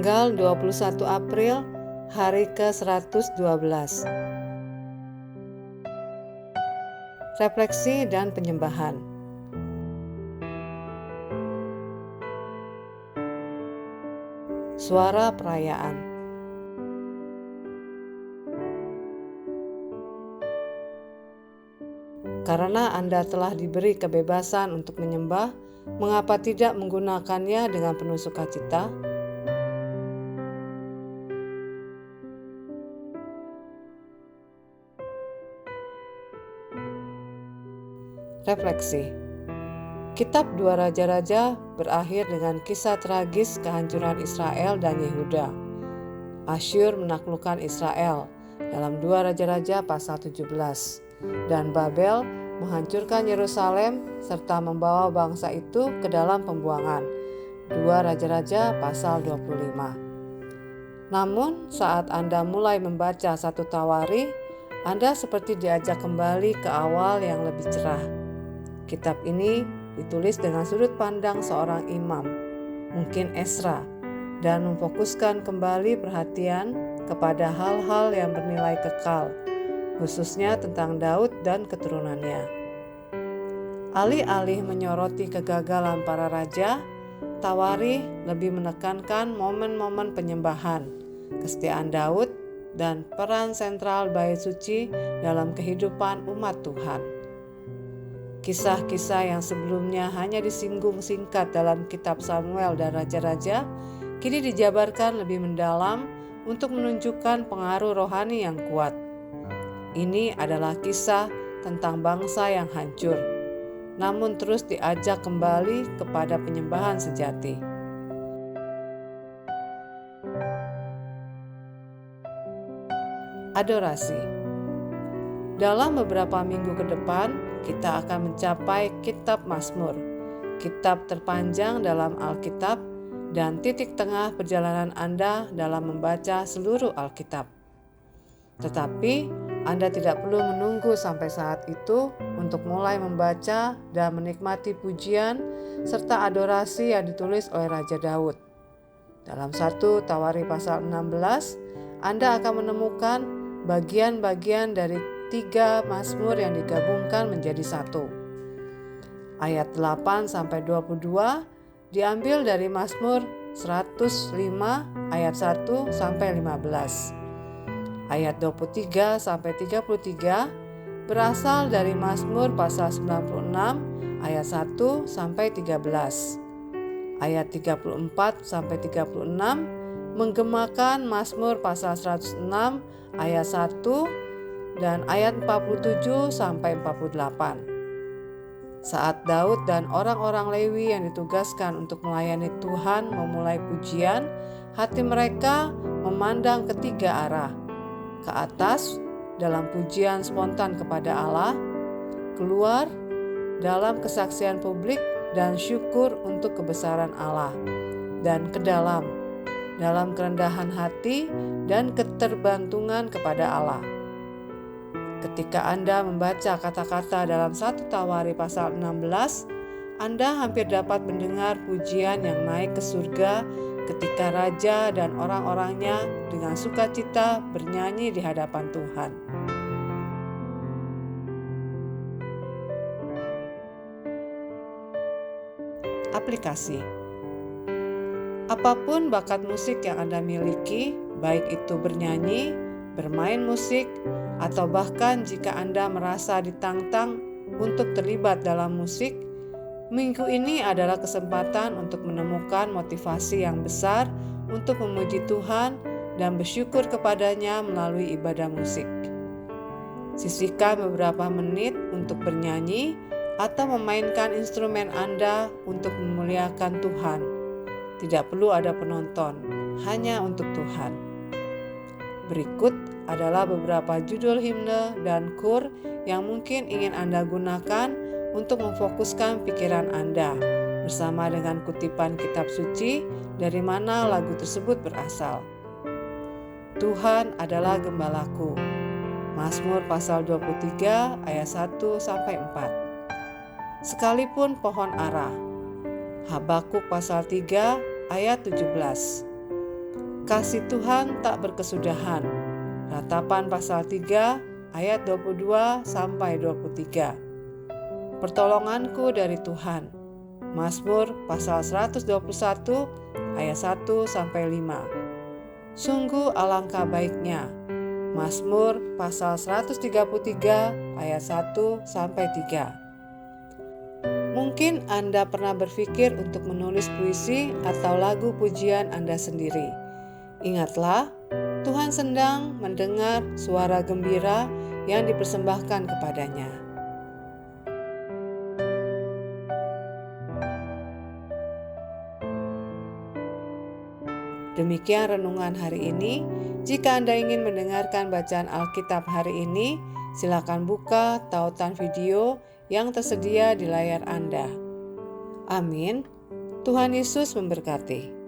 Tanggal 21 April, hari ke-112. Refleksi dan penyembahan. Suara perayaan. Karena Anda telah diberi kebebasan untuk menyembah, mengapa tidak menggunakannya dengan penuh sukacita? Refleksi. Kitab 2 Raja-Raja berakhir dengan kisah tragis kehancuran Israel dan Yehuda. Asyur menaklukkan Israel dalam 2 Raja-Raja pasal 17, dan Babel menghancurkan Yerusalem serta membawa bangsa itu ke dalam pembuangan. 2 Raja-Raja pasal 25. Namun saat Anda mulai membaca 1 Tawari, Anda seperti diajak kembali ke awal yang lebih cerah. Kitab ini ditulis dengan sudut pandang seorang imam, mungkin Ezra, dan memfokuskan kembali perhatian kepada hal-hal yang bernilai kekal, khususnya tentang Daud dan keturunannya. Alih-alih menyoroti kegagalan para raja, Tawari lebih menekankan momen-momen penyembahan, kesetiaan Daud, dan peran sentral bait suci dalam kehidupan umat Tuhan. Kisah-kisah yang sebelumnya hanya disinggung singkat dalam kitab Samuel dan Raja-Raja, kini dijabarkan lebih mendalam untuk menunjukkan pengaruh rohani yang kuat. Ini adalah kisah tentang bangsa yang hancur, namun terus diajak kembali kepada penyembahan sejati. Adorasi. Dalam beberapa minggu ke depan, kita akan mencapai Kitab Mazmur, kitab terpanjang dalam Alkitab dan titik tengah perjalanan Anda dalam membaca seluruh Alkitab. Tetapi Anda tidak perlu menunggu sampai saat itu untuk mulai membaca dan menikmati pujian serta adorasi yang ditulis oleh Raja Daud. Dalam 1 Tawari pasal 16, Anda akan menemukan bagian-bagian dari 3 Mazmur yang digabungkan menjadi satu. Ayat 8-22 diambil dari Mazmur 105 ayat 1-15. Ayat 23-33 berasal dari Mazmur pasal 96 ayat 1-13. Ayat 34-36 menggemakan Mazmur pasal 106 ayat 1 dan ayat 47-48. Saat Daud dan orang-orang Lewi yang ditugaskan untuk melayani Tuhan memulai pujian, hati mereka memandang ke 3 arah. Ke atas dalam pujian spontan kepada Allah, keluar dalam kesaksian publik dan syukur untuk kebesaran Allah, dan ke dalam kerendahan hati dan keterbantungan kepada Allah. Ketika Anda membaca kata-kata dalam 1 Tawari pasal 16, Anda hampir dapat mendengar pujian yang naik ke surga ketika raja dan orang-orangnya dengan sukacita bernyanyi di hadapan Tuhan. Aplikasi. Apapun bakat musik yang Anda miliki, baik itu bernyanyi, bermain musik, atau bahkan jika Anda merasa ditantang untuk terlibat dalam musik, minggu ini adalah kesempatan untuk menemukan motivasi yang besar untuk memuji Tuhan dan bersyukur kepadanya melalui ibadah musik. Sisihkan beberapa menit untuk bernyanyi atau memainkan instrumen Anda untuk memuliakan Tuhan. Tidak perlu ada penonton, hanya untuk Tuhan. Berikut adalah beberapa judul himne dan kur yang mungkin ingin Anda gunakan untuk memfokuskan pikiran Anda bersama dengan kutipan kitab suci dari mana lagu tersebut berasal. Tuhan adalah gembalaku. Mazmur pasal 23 ayat 1-4. Sekalipun pohon ara. Habakuk pasal 3 ayat 17. Kasih Tuhan tak berkesudahan. Ratapan pasal 3 ayat 22 sampai 23. Pertolonganku dari Tuhan. Mazmur pasal 121 ayat 1 sampai 5. Sungguh alangkah baiknya. Mazmur pasal 133 ayat 1 sampai 3. Mungkin Anda pernah berpikir untuk menulis puisi atau lagu pujian Anda sendiri. Ingatlah, Tuhan sedang mendengar suara gembira yang dipersembahkan kepadanya. Demikian renungan hari ini. Jika Anda ingin mendengarkan bacaan Alkitab hari ini, silakan buka tautan video yang tersedia di layar Anda. Amin. Tuhan Yesus memberkati.